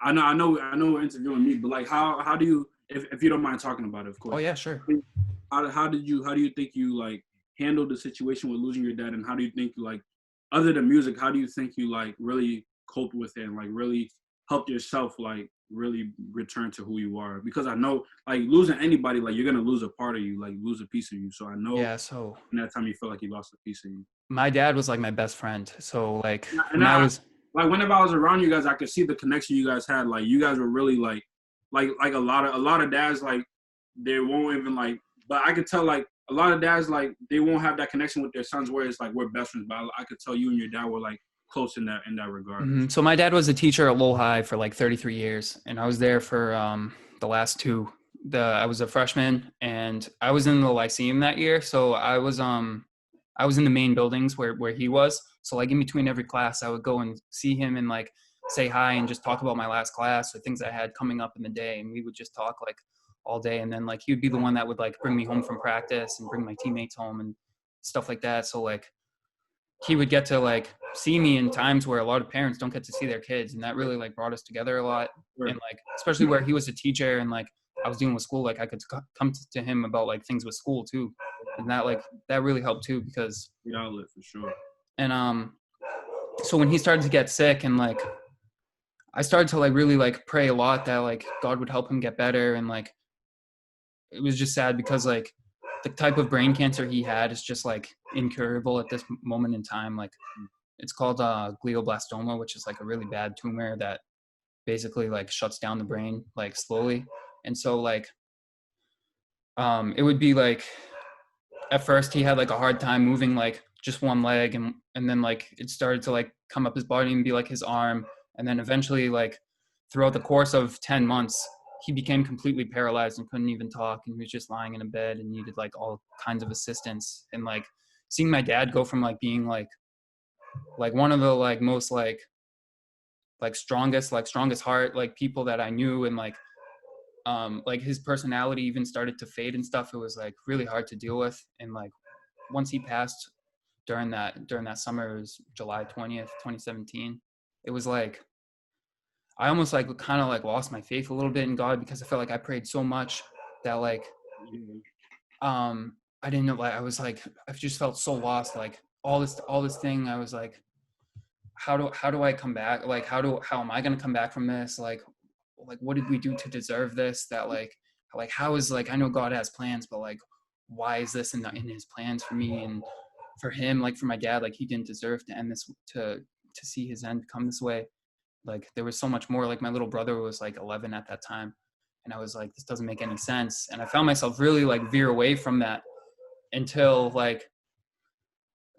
I know we're interviewing me, but like, how do you, if you don't mind talking about it, of Oh course, yeah, sure. how do you think you like handled the situation with losing your dad, and how do you think you like, other than music, how do you think you like really coped with it and like really helped yourself like really return to who you are? Because I know like losing anybody, like you're gonna lose a part of you, like lose a piece of you. So I know Yeah, so in that time you feel like you lost a piece of you. my dad was like my best friend. So like And when I I was like whenever I was around you guys, I could see the connection you guys had. Like you guys were really like a lot of dads like they won't even like. But I could tell like a lot of dads like they won't have that connection with their sons where it's like we're best friends. But I could tell you and your dad were like close in that regard. So my dad was a teacher at Lowell High for like 33 years, and I was there for the last two. I was a freshman, and I was in the Lyceum that year, so I was in the main buildings where he was. So like in between every class, I would go and see him and like say hi and just talk about my last class or things I had coming up in the day, and we would just talk like all day. And then like he would be the one that would like bring me home from practice and bring my teammates home and stuff like that. So like he would get to like see me in times where a lot of parents don't get to see their kids, and that really like brought us together a lot. Right. And like especially where he was a teacher and like I was dealing with school, like I could come to him about like things with school too, and that really helped too because The outlet for sure. and so when he started to get sick and like I started to like really like pray a lot that like God would help him get better, and like it was just sad because like the type of brain cancer he had is just like incurable at this moment in time. Like it's called glioblastoma, which is like a really bad tumor that basically like shuts down the brain like slowly. And so like it would be like at first he had like a hard time moving like just one leg, and then like it started to like come up his body and be like his arm, and then eventually like throughout the course of 10 months he became completely paralyzed and couldn't even talk, and he was just lying in a bed and needed like all kinds of assistance. And like seeing my dad go from like being like one of the like most like strongest heart like people that I knew, and like his personality even started to fade and stuff. It was like really hard to deal with. And like once he passed during that summer, it was July 20th 2017. It was like I almost like kind of like lost my faith a little bit in God because I felt like I prayed so much that like I didn't know, like I was like I just felt so lost, like all this thing. I was like, how do I come back? Like how am I gonna come back from this? Like what did we do to deserve this? That like how is, like I know God has plans, but like why is this in his plans for me and for him? Like for my dad, like he didn't deserve to end this, to see his end come this way. Like there was so much more. Like my little brother was like 11 at that time, and I was like, this doesn't make any sense. And I found myself really like veer away from that until like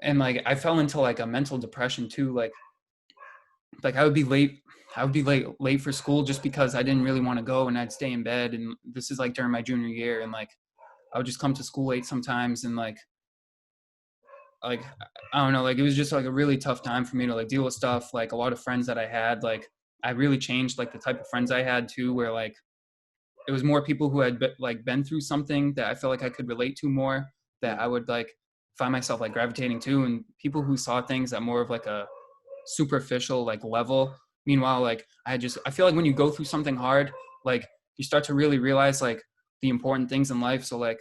I fell into like a mental depression too. Like I would be late for school just because I didn't really want to go, and I'd stay in bed. And this is like during my junior year, and like I would just come to school late sometimes, and like I don't know, like it was just like a really tough time for me to like deal with stuff. Like a lot of friends that I had, like I really changed like the type of friends I had too, where like it was more people who had like been through something that I felt like I could relate to more, that I would like find myself like gravitating to, and people who saw things at more of like a superficial like level. Meanwhile, like I feel like when you go through something hard, like you start to really realize like the important things in life. So like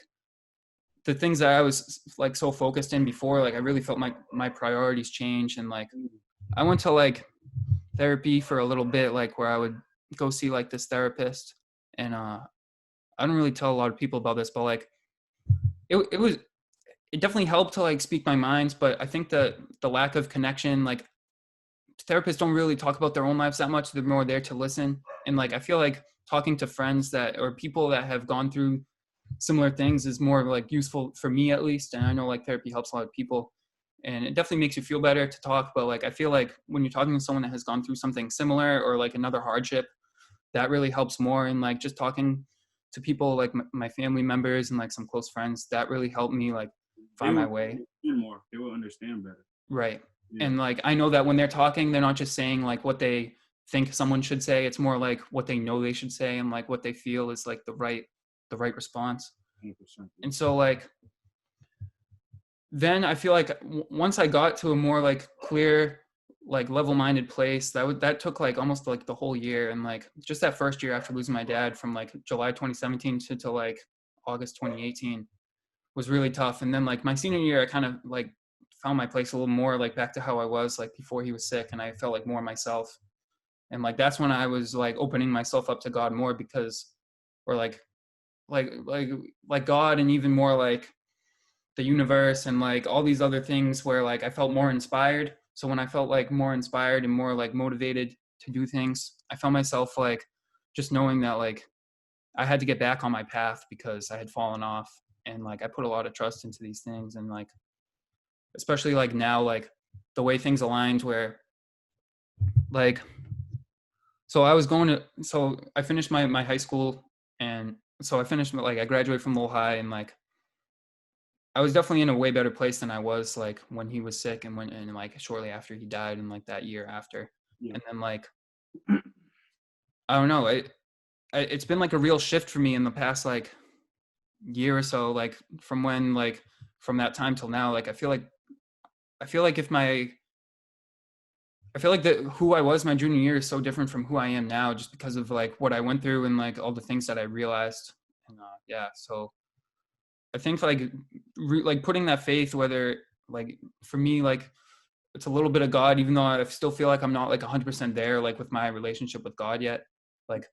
the things that I was like so focused in before, like I really felt my priorities change. And like I went to like therapy for a little bit, like where I would go see like this therapist. And I don't really tell a lot of people about this, but like it definitely helped to like speak my mind. But I think that the lack of connection, like therapists don't really talk about their own lives that much. They're more there to listen. And like I feel like talking to friends that, or people that have gone through similar things, is more like useful for me at least. And I know like therapy helps a lot of people, and it definitely makes you feel better to talk. But like I feel like when you're talking to someone that has gone through something similar or like another hardship, that really helps more. And like just talking to people like my family members and like some close friends, that really helped me like They find my will way. understand more. They will understand better. Right. Yeah. And like I know that when they're talking, they're not just saying like what they think someone should say. It's more like what they know they should say, and like what they feel is like the right response. 100%. And so like then I feel like once I got to a more like clear like level-minded place. That took like almost like the whole year, and like just that first year after losing my dad from like July 2017 to like August 2018 was really tough. And then like my senior year, I kind of like found my place a little more like back to how I was like before he was sick, and I felt like more myself. And like that's when I was like opening myself up to God more, because or like like God, and even more like the universe and like all these other things, where like I felt more inspired. So when I felt like more inspired and more like motivated to do things, I found myself like just knowing that like I had to get back on my path because I had fallen off. And like I put a lot of trust into these things, and like especially like now, like the way things aligned, where like so I finished my high school, and so I finished like I graduated from Lowell High, and like I was definitely in a way better place than I was like when he was sick, and like shortly after he died, and like that year after. Yeah. And then like I don't know, it's been like a real shift for me in the past like year or so, like from when like from that time till now. Like I feel like that who I was my junior year is so different from who I am now, just because of like what I went through and like all the things that I realized. And yeah, so I think like like putting that faith, whether like for me, like it's a little bit of God, even though I still feel like I'm not like 100% there, like with my relationship with God yet. Like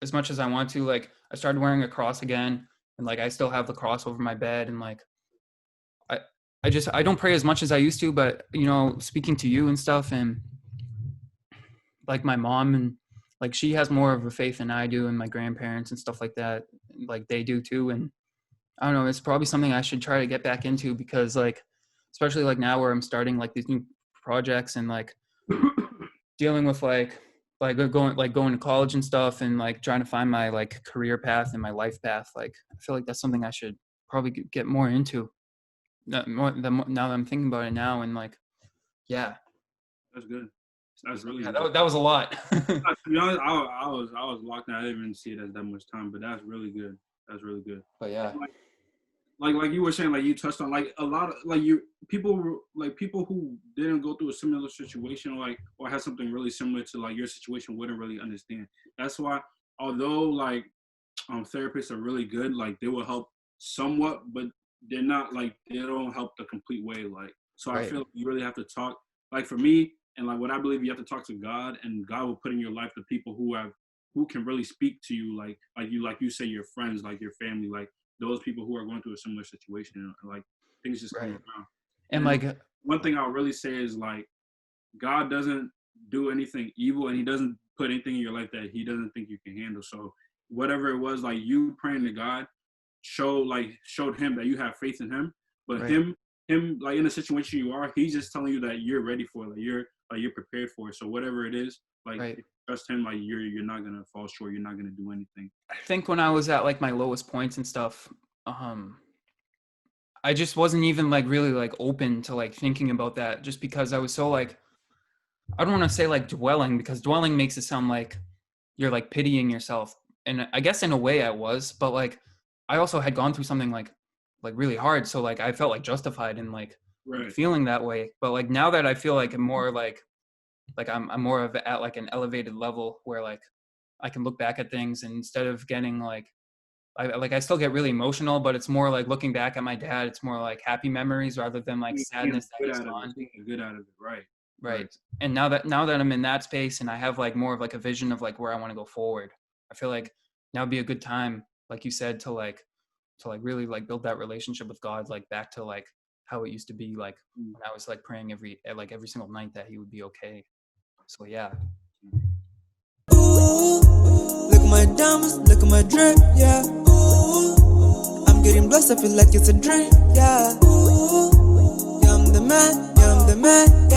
as much as I want to, like I started wearing a cross again, and like I still have the cross over my bed, and like I don't pray as much as I used to, but you know, speaking to you and stuff, and like my mom, and like she has more of a faith than I do, and my grandparents and stuff like that, like they do too. And I don't know, it's probably something I should try to get back into, because like especially like now where I'm starting like these new projects, and like dealing with like going to college and stuff, and like trying to find my like career path and my life path. Like I feel like that's something I should probably get more into. Now that I'm thinking about it now, and like, yeah, That's good. That's really yeah, good. that was a lot. To be honest, I was locked in. I didn't even see it as that much time, but that's really good. That's really good. But yeah, Like you were saying, like you touched on, like a lot of like people who didn't go through a similar situation, like or had something really similar to like your situation, wouldn't really understand. That's why, although like therapists are really good, like they will help somewhat, but they're not like they don't help the complete way. Like so, I right. feel like you really have to talk. Like for me, and like what I believe, you have to talk to God, and God will put in your life the people who can really speak to you, like you say, your friends, like your family, like those people who are going through a similar situation, and like things just come Right. around. And like One thing I'll really say is like God doesn't do anything evil, and He doesn't put anything in your life that He doesn't think you can handle. So whatever it was, like you praying to God showed Him that you have faith in Him, but right. him like in the situation you are, He's just telling you that you're ready for it, like you're prepared for it. So whatever it is, like Right. if you trust Him, like you're not gonna fall short. You're not gonna do anything. I think when I was at like my lowest points and stuff, I just wasn't even like really like open to like thinking about that, just because I was so like, I don't want to say like dwelling, because dwelling makes it sound like you're like pitying yourself. And I guess in a way I was, but like I also had gone through something like really hard. So like I felt like justified in like Right. feeling that way. But like now that I feel like I'm more like I'm more of at like an elevated level, where like I can look back at things, and instead of getting like I still get really emotional, but it's more like looking back at my dad, it's more like happy memories rather than like sadness that he's gone. Good out of it, right? Right. And now that I'm in that space, and I have like more of like a vision of like where I want to go forward, I feel like now would be a good time, like you said, to like really like build that relationship with God, like back to like how it used to be, like when I was like praying every single night that he would be okay. So yeah. Ooh, look at my diamonds, look at my drip, yeah. Ooh, I'm getting blessed, I feel like it's a dream, yeah. Ooh, yeah, I'm the man, yeah, I'm the man.